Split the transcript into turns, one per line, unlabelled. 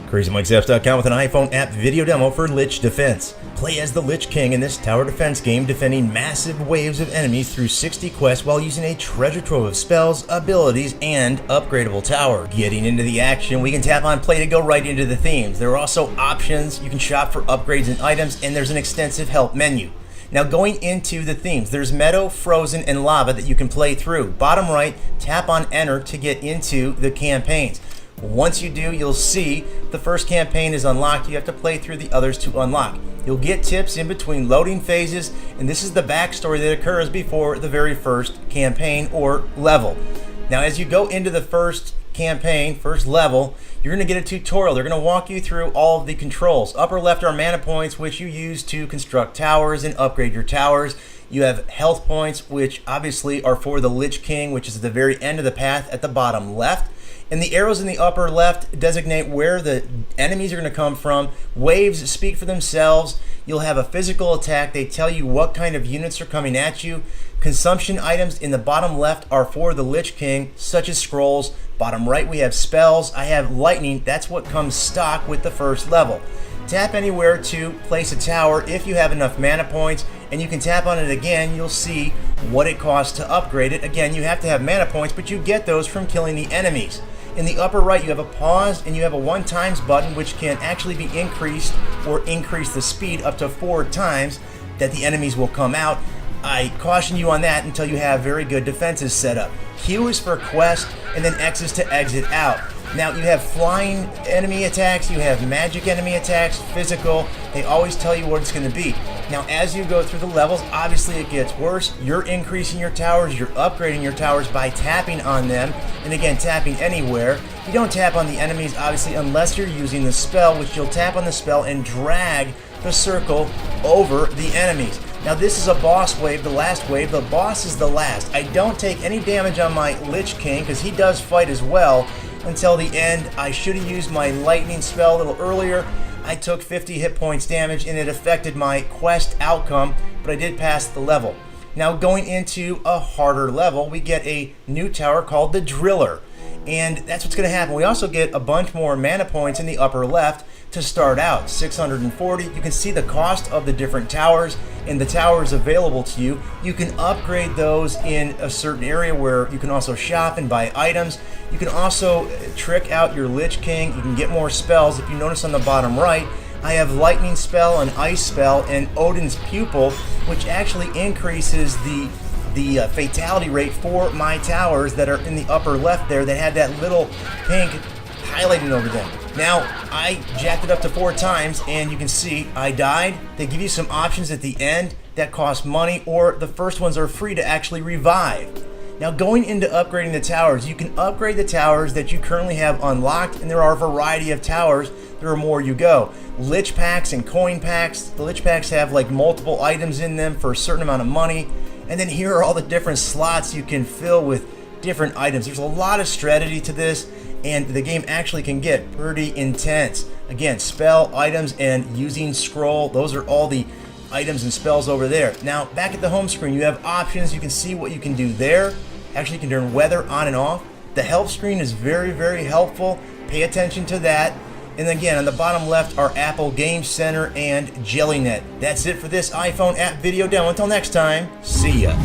CrazyMikesapps.com with an iPhone app video demo for Lich Defense. Play as the Lich King in this tower defense game, defending massive waves of enemies through 60 quests while using a treasure trove of spells, abilities, and upgradable tower. Getting into the action, we can tap on play to go right into the themes. There are also options, you can shop for upgrades and items, and there's an extensive help menu. Now going into the themes, there's meadow, frozen, and lava that you can play through. Bottom right, tap on enter to get into the campaigns. Once you do, you'll see the first campaign is unlocked. You have to play through the others to unlock. You'll get tips in between loading phases, and this is the backstory that occurs before the very first campaign or level. Now as you go into the first campaign, first level, you're going to get a tutorial. They're going to walk you through all of the controls. Upper left are mana points, which you use to construct towers and upgrade your towers. You have health points, which obviously are for the Lich King, which is at the very end of the path at the bottom left. And the arrows in the upper left designate where the enemies are going to come from. Waves speak for themselves. You'll have a physical attack. They tell you what kind of units are coming at you. Consumption items in the bottom left are for the Lich King, such as scrolls. Bottom right, we have spells. I have lightning. That's what comes stock with the first level. Tap anywhere to place a tower if you have enough mana points, and you can tap on it again. You'll see what it costs to upgrade it. Again, you have to have mana points, but you get those from killing the enemies. In the upper right, you have a pause and you have a 1 times button, which can actually be increased or increase the speed up to 4 times that the enemies will come out. I caution you on that until you have very good defenses set up. Q is for quest, and then X is to exit out. Now you have flying enemy attacks, you have magic enemy attacks, physical. They always tell you what it's going to be. Now as you go through the levels, obviously it gets worse. You're increasing your towers, you're upgrading your towers by tapping on them, and again tapping anywhere. You don't tap on the enemies obviously unless you're using the spell, which you'll tap on the spell and drag the circle over the enemies. Now this is a boss wave, the last wave. The boss is the last. I don't take any damage on my Lich King because he does fight as well until the end. I should have used my lightning spell a little earlier. I took 50 hit points damage and it affected my quest outcome, but I did pass the level. Now going into a harder level, we get a new tower called the Driller. And that's what's going to happen. We also get a bunch more mana points in the upper left to start out, 640. You can see the cost of the different towers and the towers available to you. You can upgrade those in a certain area where you can also shop and buy items. You can also trick out your Lich King. You can get more spells. If you notice on the bottom right, I have lightning spell, an ice spell, and Odin's pupil, which actually increases the fatality rate for my towers that are in the upper left there that had that little pink highlighting over them. Now, I jacked it up to 4 times, and you can see I died. They give you some options at the end that cost money, or the first ones are free to actually revive. Now, going into upgrading the towers, you can upgrade the towers that you currently have unlocked, and there are a variety of towers. There are more you go. Lich packs and coin packs. The Lich packs have like multiple items in them for a certain amount of money. And then here are all the different slots you can fill with different items. There's a lot of strategy to this, and the game actually can get pretty intense. Again, spell, items, and using scroll. Those are all the items and spells over there. Now, back at the home screen, you have options. You can see what you can do there. Actually, you can turn weather on and off. The help screen is very, very helpful. Pay attention to that. And again, on the bottom left are Apple Game Center and Jellyoasis. That's it for this iPhone app video demo. Until next time, see ya.